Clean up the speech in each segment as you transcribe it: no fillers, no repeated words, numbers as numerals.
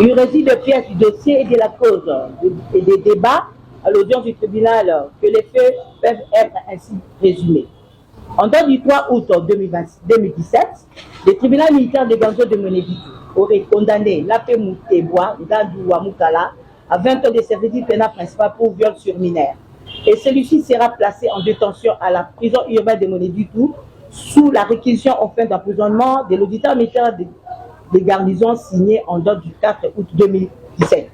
Il réside de pièces du dossier et de la cause et des débats à l'audience du tribunal que les faits peuvent être ainsi résumés. En date du 3 août 2017, le tribunal militaire de Ganzo de Moneditu aurait condamné Lapé Mouteboa Ngandou Wamukala à 20 ans de servitude pénale principale pour viol sur mineur. Et celui-ci sera placé en détention à la prison urbaine de Moneditu sous la réquisition en fin d'emprisonnement de l'auditeur militaire des garnisons signé en date du 4 août 2017.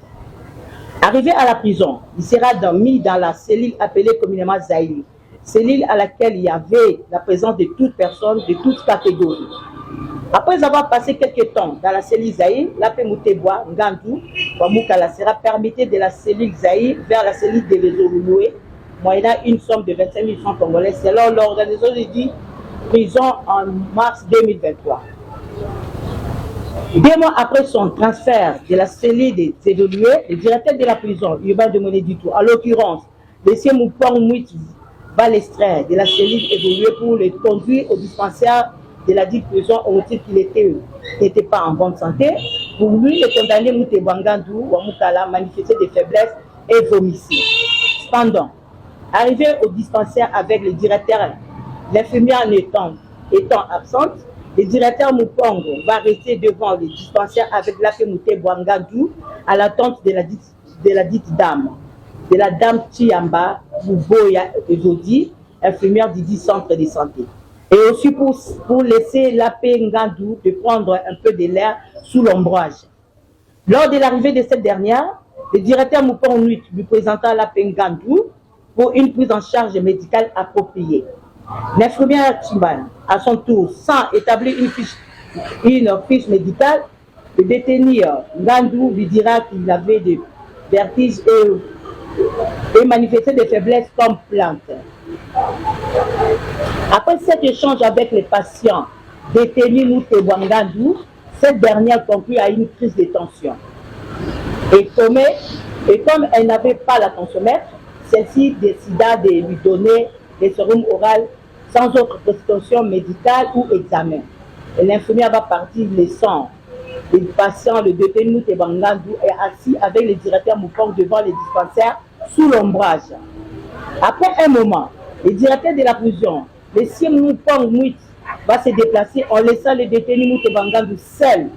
Arrivé à la prison, il sera mis dans la cellule appelée communément Zaïli, cellule à laquelle il y avait la présence de toute personne, de toute catégorie. Après avoir passé quelques temps dans la cellule Zaïli, Lapé Mouteboa Ngandou Wamukala sera permis de la cellule Zaïli vers la cellule de Lezoloué, moyennant une somme de 25 000 francs congolais selon l'organisation de prison en mars 2023. 2 mois après son transfert de la cellule de Zédolué, le directeur de la prison urbaine de Moneditu, en l'occurrence, M. Moupong Mouit, va l'extraire de la cellule évoluée pour le conduire au dispensaire de la dite prison au motif qu'il n'était pas en bonne santé. Pour lui, le condamné Mouteboa Ngandou Wamukala manifestait des faiblesses et vomissait. Cependant, arrivé au dispensaire avec le directeur, l'infirmière étant absente, le directeur Moupong va rester devant le dispensaire avec Lapé Mouteboa Ngandou à l'attente de la dite dame, de la dame Chiamba Bouboya Evodi, infirmière du dit centre de santé. Et aussi pour laisser Lapé Ngandou de prendre un peu de l'air sous l'ombrage. Lors de l'arrivée de cette dernière, le directeur Moupong Nuit lui présenta Lapé Ngandou pour une prise en charge médicale appropriée. L'infirmière Chimban, à son tour, sans établir une fiche médicale, le détenu Ngandou lui dira qu'il avait des vertiges et manifestait des faiblesses comme plainte. Après cet échange avec les patients détenus Mouteboa Ngandou, cette dernière conclut à une crise de tension. Et comme elle n'avait pas la tensiomètre, celle-ci décida de lui donner des sérums orales sans autre prescription médicale ou examen. Et l'infirmière va partir laissant le patient, le détenu Mouteboa Ngandou, est assis avec le directeur Moupong devant le dispensaire sous l'ombrage. Après un moment, le directeur de la prison, le M. Moupong Mouit, va se déplacer en laissant le détenu Mouteboa Ngandou seul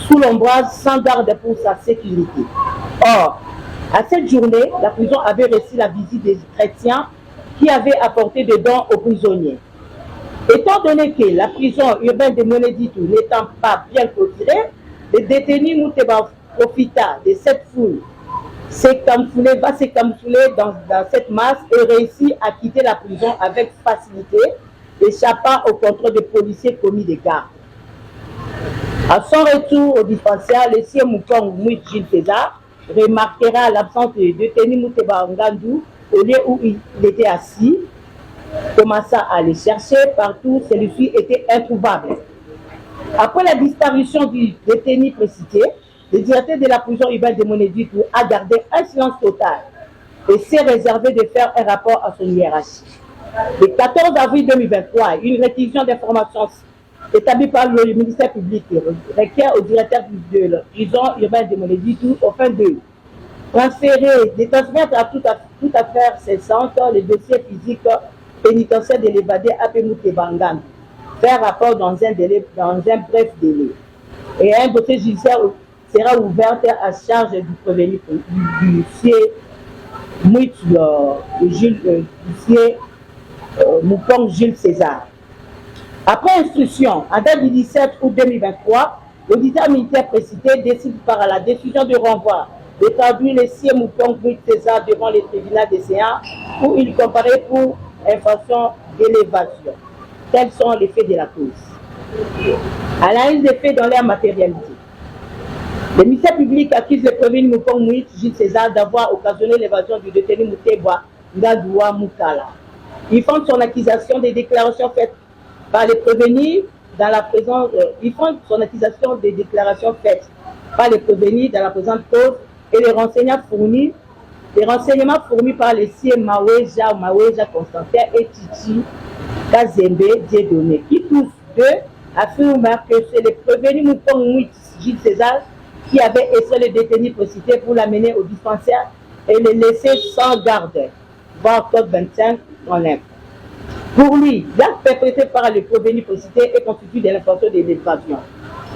sous l'ombrage sans garde pour sa sécurité. Or, à cette journée, la prison avait reçu la visite des chrétiens qui avaient apporté des dons aux prisonniers. Étant donné que la prison urbaine de Moneditu n'étant pas bien clôturée, le détenu Mouteboa profita de cette foule, va se camoufler dans cette masse et réussit à quitter la prison avec facilité, échappant au contrôle des policiers commis de garde. À son retour au dispensaire, le sieur Moupong Mouit Gilles César remarquera l'absence du détenu Mouteboa Ngandou au lieu où il était assis, commença à le chercher partout, celui-ci était introuvable. Après la disparition du détenu précité, le directeur de la prison urbaine de Moneditu a gardé un silence total et s'est réservé de faire un rapport à son hiérarchie. Le 14 avril 2023, une réquisition d'informations établie par le ministère public requiert au directeur de la prison urbaine de Moneditu afin de transmettre à toute affaire cessante le dossier physique pénitentiaire de l'évadé Lapé Mouteboa Ngandou, faire rapport dans un bref délai. Et un dossier judiciaire sera ouvert à charge du prévenu du sieur Mouit Moupong Gilles César. Après instruction, en date du 17 août 2023, l'auditeur militaire précité décide par la décision de renvoi de traduire le sieur Moupong Mouit César devant le tribunal des séances où il comparait pour infraction d'élévation. Tels sont les faits de la cause. Analyse des faits dans leur matérialité. Le ministère public accuse le prévenu Moupong Mouit Gilles César d'avoir occasionné l'évasion du détenu Mouteboa Ngandou Wamukala. Il fonde son accusation des déclarations faites par les prévenus dans la présente dans la présente cause et les renseignements fournis par les sieurs Maweja Constantin et Titi Kazembe Dieudonné, qui tous deux affirment que c'est le prévenu Moupong Mouit Gilles César qui avait essayé le détenu précité pour l'amener au dispensaire et le laisser sans garde, voir code 25 en l'impôt. Pour lui, l'acte perpétré par le prévenu précité est constitué de l'infraction de l'évasion.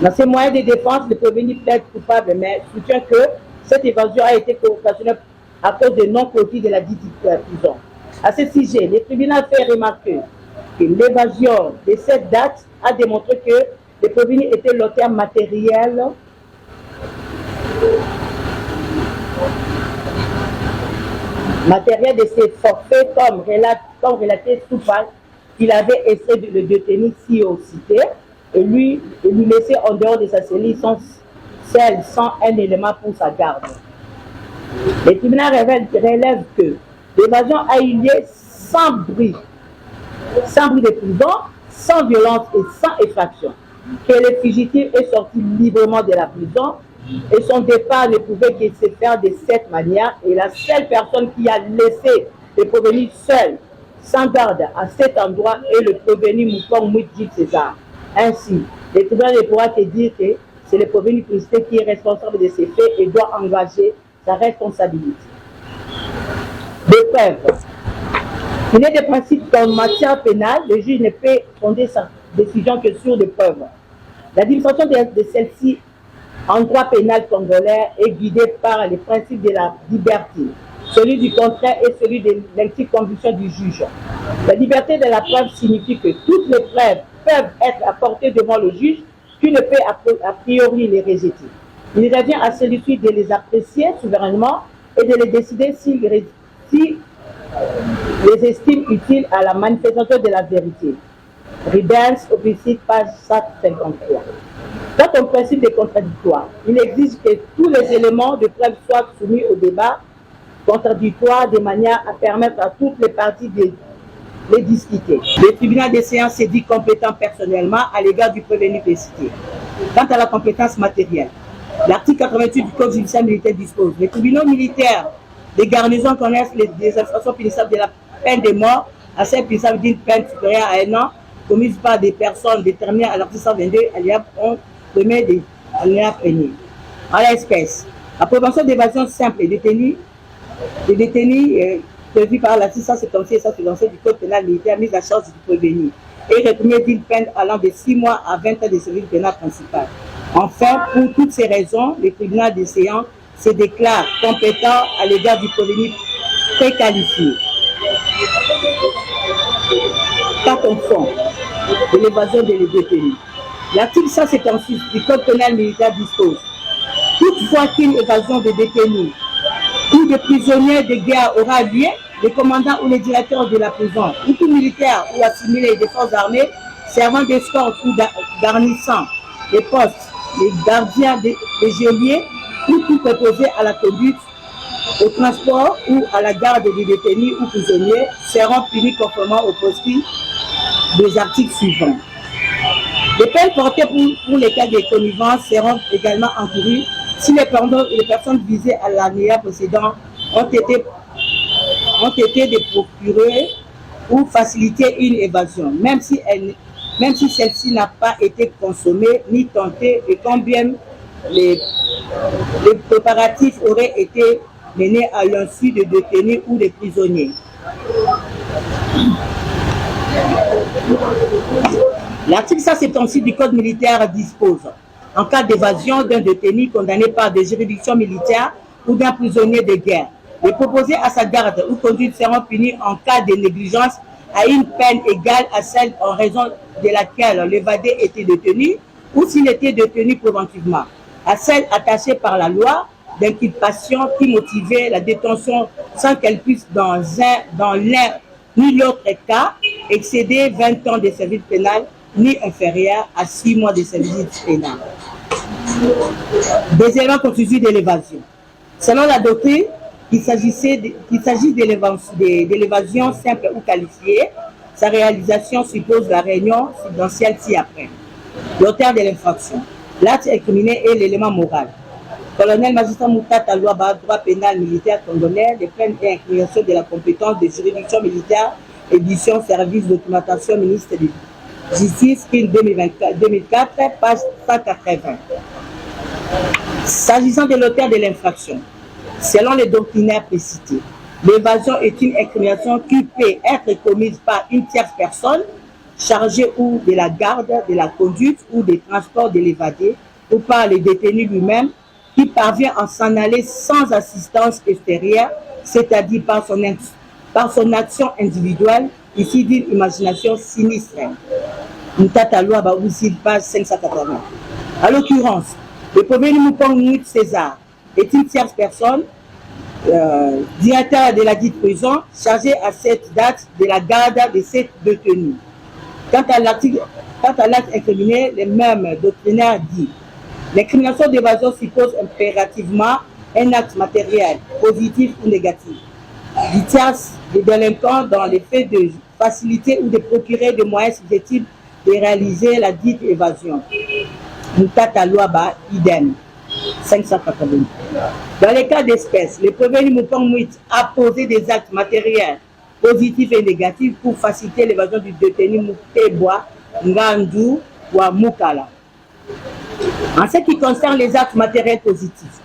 Dans ses moyens de défense, le prévenu plaide coupable, mais soutient que cette évasion a été occasionnée à cause de non-clôture de la dite prison. À ce sujet, le tribunal fait remarquer que l'évasion de cette date a démontré que le prévenu était l'auteur matériel de ces forfaits comme relaté sous page qu'il avait essayé de le détenir si au cité et lui laisser en dehors de sa cellule sans un élément pour sa garde. Le tribunal relève que l'évasion a eu lieu sans bruit de prison, sans violence et sans effraction, que le fugitif est sorti librement de la prison et son départ ne pouvait que se faire de cette manière et la seule personne qui a laissé le prévenu seul, sans garde, à cet endroit est le prévenu Moupong Moudjib César. Ainsi, le tribunal ne pourra te dire que c'est le prévenu précité qui est responsable de ces faits et doit engager sa responsabilité. Des preuves. Il est de principe qu'en matière pénale, le juge ne peut fonder sa décision que sur des preuves. L'administration de celle-ci en droit pénal congolais est guidée par les principes de la liberté, celui du contraire et celui de l'intime conviction du juge. La liberté de la preuve signifie que toutes les preuves peuvent être apportées devant le juge qui ne peut a priori les rejeter. Il revient à celui-ci de les apprécier souverainement et de les décider s'il les estime utiles à la manifestation de la vérité. Ribens, Opicide, page 153. Quant au principe des contradictoires, il exige que tous les éléments de preuve soient soumis au débat contradictoire de manière à permettre à toutes les parties de les discuter. Le tribunal des séances s'est dit compétent personnellement à l'égard du prévenu précité. Quant à la compétence matérielle, l'article 88 du Code judiciaire militaire dispose: les tribunaux militaires des garnisons connaissent les infractions punissables de la peine de mort à celles punissables d'une peine supérieure à 1 an commises par des personnes déterminées à l'article 122 alinéa 11 premier des alinéa 1er. En l'espèce, la prévention d'évasion simple des détenus prévue par l'article 176 et 177 du Code pénal militaire mise à charge du prévenu et réprimée d'une peine allant de 6 mois à 20 ans de service pénal principal. Enfin, pour toutes ces raisons, le tribunal des séances se déclare compétent à l'égard du prévenu préqualifié. Quant au fond de l'évasion des détenus, l'article 176 du Code pénal militaire dispose: toutefois qu'une évasion de détenus ou de prisonniers de guerre aura lieu, le commandant ou le directeur de la prison, ou tout militaire ou assimilé des forces armées servant d'escorte ou garnissant les postes, les gardiens des geôliers ou tout préposé à la conduite, au transport ou à la garde des détenus ou prisonniers seront punis conformément aux prescrits des articles suivants. Les peines portées pour les cas de connivence seront également encourues si les personnes visées à l'alinéa précédent ont été de procurer ou faciliter une évasion, même si celle-ci n'a pas été consommée ni tentée et quand bien les préparatifs auraient été menés à l'insu de détenus ou de prisonniers. L'article 176 du Code militaire dispose: en cas d'évasion d'un détenu condamné par des juridictions militaires ou d'un prisonnier de guerre, les proposés à sa garde ou conduite seront punis en cas de négligence à une peine égale à celle en raison de laquelle l'évadé était détenu ou s'il était détenu préventivement, à celle attachée par la loi d'inculpation qui motivait la détention sans qu'elle puisse dans l'un ni l'autre cas excéder 20 ans de service pénal ni inférieur à 6 mois de service pénal. Des éléments constitutifs de l'évasion. Selon la doctrine, qu'il s'agisse de l'évasion simple ou qualifiée, sa réalisation suppose la réunion substantielle ci-après. L'auteur de l'infraction. L'acte incriminé est l'élément moral. Colonel magistrat Moutata Louaba, droit pénal militaire congolais, les peines et incriminations de la compétence des juridictions militaires, édition, service, documentation, ministre de Justice, 2004, page 180. S'agissant de l'auteur de l'infraction, selon les doctrinaires précités, l'évasion est une incrimination qui peut être commise par une tierce personne chargée ou de la garde, de la conduite ou des transports de l'évadé, ou par le détenu lui-même qui parvient à s'en aller sans assistance extérieure, c'est-à-dire par son action individuelle, ici d'une imagination sinistre. Mutata loi aussi page 580. À l'occurrence, le premier Moupong César est une tierce personne, directeur de la dite prison, chargé à cette date de la garde de cette détenue. Quant à l'acte incriminé, les mêmes doctrinaires disent l'incrimination d'évasion suppose impérativement un acte matériel, positif ou négatif, du tierce des délinquants dans les faits de faciliter ou de procurer des moyens subjectifs de réaliser la dite évasion. Mutata Loaba, idem. 580. Dans les cas d'espèce, le premier Moupong a posé des actes matériels, positifs et négatifs pour faciliter l'évasion du détenu Mouteboa, Ngandou ou Moukala. En ce qui concerne les actes matériels positifs,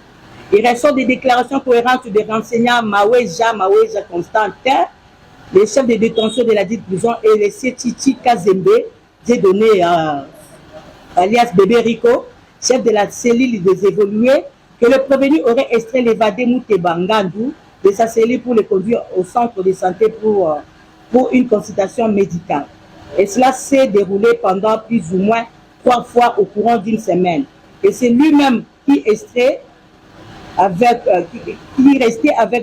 il ressort des déclarations cohérentes des renseignants Maweja Constantin, les chefs de détention de la dite prison, et les Setiti Kazembe, j'ai donné alias Bébé Rico, chef de la cellule des évolués, que le prévenu aurait extrait l'évadé Mouteba Ngandou de sa cellule pour le conduire au centre de santé pour une consultation médicale. Et cela s'est déroulé pendant plus ou moins 3 fois au courant d'une semaine. Et c'est lui-même qui restait avec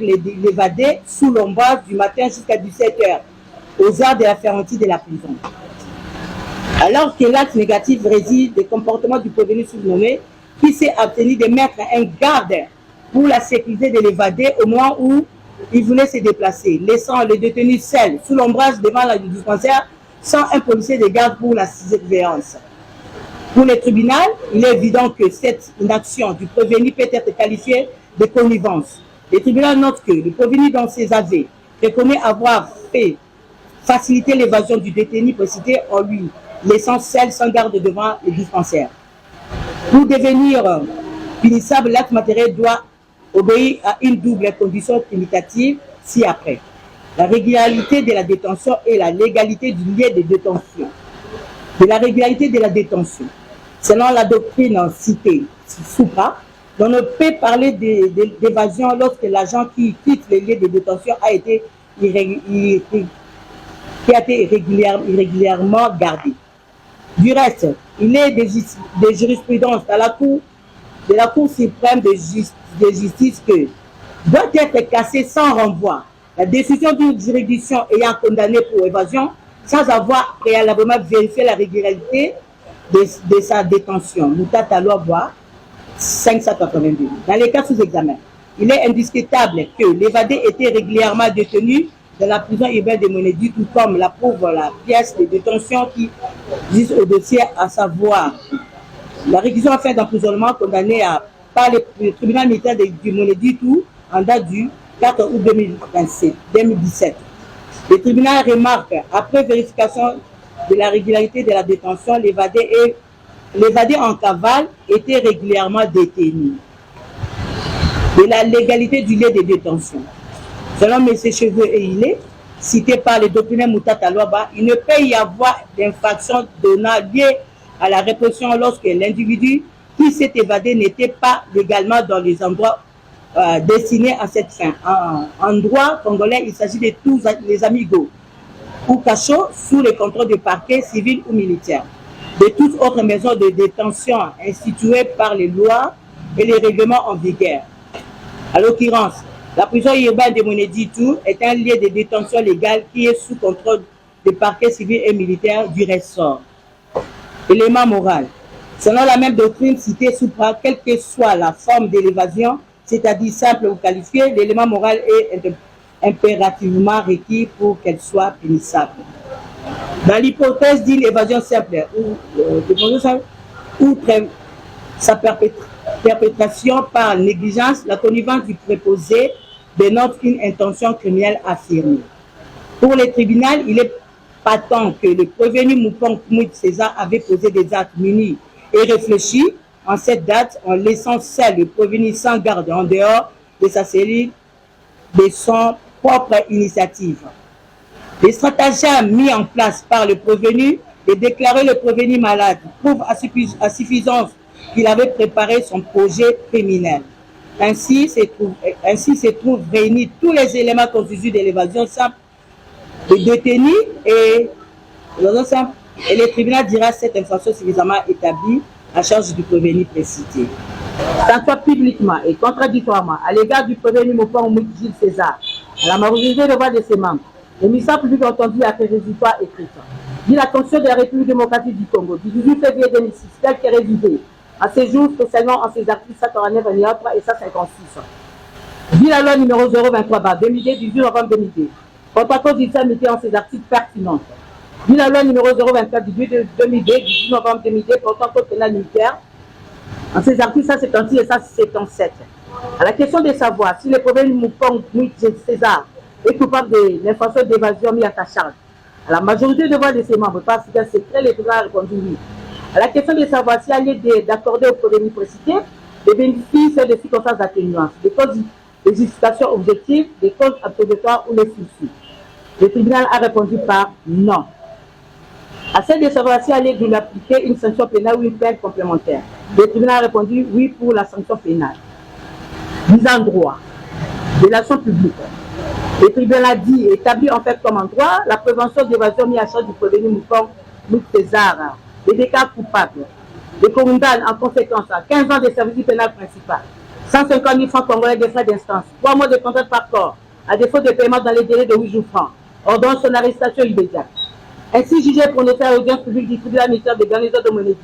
l'évadé sous l'ombrage du matin jusqu'à 17h, aux heures de la fermeture de la prison. Alors que l'acte négatif réside des comportements du prévenu surnommé qui s'est obtenu de mettre un garde pour la sécurité de l'évadé au moment où il voulait se déplacer, laissant le détenu seul sous l'ombrage devant le dispensaire sans un policier de garde pour la surveillance. Pour le tribunal, il est évident que cette inaction du prévenu peut être qualifiée de connivence. Le tribunal note que le prévenu dans ses aveux reconnaît avoir fait faciliter l'évasion du détenu précité en lui laissant seul sans garde devant le dispensaire. Pour devenir punissable, l'acte matériel doit obéir à une double condition limitative ci-après. La régularité de la détention et la légalité du lieu de détention. De la régularité de la détention. Selon la doctrine citée supra, on ne peut parler d'évasion lorsque l'agent qui quitte le lieu de détention a été irrégulièrement gardé. Du reste, il est des jurisprudences de la Cour suprême de justice que doit être cassée sans renvoi la décision d'une juridiction ayant condamné pour évasion sans avoir préalablement vérifié la régularité de sa détention. Mutata Loaba 582. Dans les cas sous examen, il est indiscutable que l'évadé était régulièrement détenu dans la prison urbaine de Monédi, tout comme la prouve la pièce de détention qui existe au dossier, à savoir la réquisition en fin d'emprisonnement condamnée par le tribunal militaire du Monédi tout en date du 4 août 2017. Le tribunal remarque, après vérification de la régularité de la détention, l'évadé en cavale était régulièrement détenu. De la légalité du lieu de détention. Selon M. Cheveux et Ilé, cité par le doctrinaire Mutata Loaba, il ne peut y avoir d'infraction donnant lieu à la répression lorsque l'individu qui s'est évadé n'était pas légalement dans les endroits destinés à cette fin. En droit congolais, il s'agit de tous les amigos ou cachots sous le contrôle du parquet civil ou militaire, de toutes autres maisons de détention instituées par les lois et les règlements en vigueur. À l'occurrence, la prison urbaine de Monédi-Tour est un lieu de détention légale qui est sous contrôle du parquet civil et militaire du ressort. Élément moral. Selon la même doctrine citée supra, quelle que soit la forme de l'évasion, c'est-à-dire simple ou qualifiée, l'élément moral est impérativement requis pour qu'elle soit punissable. Dans l'hypothèse d'une évasion simple ou sa perpétration par négligence, la connivence du préposé dénote une intention criminelle affirmée. Pour le tribunal, il est patent que le prévenu Moupong César avait posé des actes munis et réfléchis en cette date en laissant seul le prévenu sans garde en dehors de sa cellule de son propre initiative. Les stratagèmes mis en place par le prévenu de déclarer le prévenu malade prouvent à suffisance qu'il avait préparé son projet criminel. Ainsi se trouvent réunis tous les éléments constitutifs de l'évasion simple de détenu et le tribunal dira cette infraction suffisamment établie à charge du prévenu précité. S'assoit publiquement et contradictoirement à l'égard du prévenu Mopong Gilles César, à la majorité de voix de ses membres, le ministère public entendu a fait résultat écrite. Dit la Constitution de la République démocratique du Congo du 18 février 2006, tel qu'est révisé à ce jour, spécialement en ses articles 149, 103 et 156. Dit la loi numéro 023/2002 du 18 novembre 2002, portant cause d'infirmité en ses articles pertinents. Dit la loi numéro 024 du 2002 du 18 novembre 2002 portant code pénal militaire en ses articles 176 et 177. À la question de savoir si le prévenu Mopong César est coupable de l'infraction d'évasion mise à sa charge, à la majorité de voix de ses membres, parce que secret, le tribunal a répondu oui. À la question de savoir s'il y a lieu d'accorder au prévenu précité des bénéfices et des circonstances atténuantes, des causes de justification objective, des causes absolutoires ou les soucis, le tribunal a répondu par non. À celle de savoir s'il y a lieu de lui appliquer une sanction pénale ou une peine complémentaire, le tribunal a répondu oui pour la sanction pénale. Mise en droit de l'action publique. Le tribunal a dit et établi en fait comme en droit la prévention d'évasion mise à charge du prévenu Mopong César, les déclare coupable, le condamne en conséquence à 15 ans de service pénal principal, 150 000 francs congolais de frais d'instance, 3 mois de contrainte par corps, à défaut de paiement dans les délais de 8 jours francs, ordonne son arrestation immédiate. Ainsi jugé prononcé à l'audience publique du tribunal militaire de garnison de Monédique,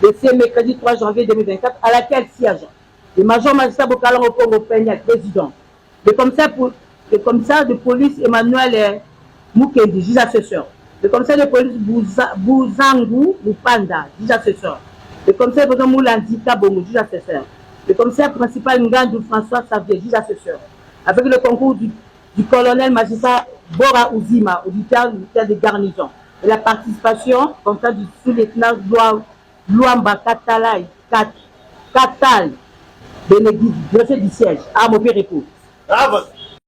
le ce mercredi 3 janvier 2024, à laquelle siège le major magistrat Bokala Mopong Peña, président, le commissaire de police Emmanuel Mukendi, juge assesseur, le commissaire de police Bouzangou Lupanda, juge assesseur, le commissaire de Moulandi Kabongo, juge assesseur, le commissaire principal Ngandou François Xavier, juge assesseur, avec le concours du colonel magistrat Bora Ouzima, auditeur de garnison, et la participation comme ça du sous-lieutenant Luamba Katal Bénédicte, greffier du siège, à Mopé Repos.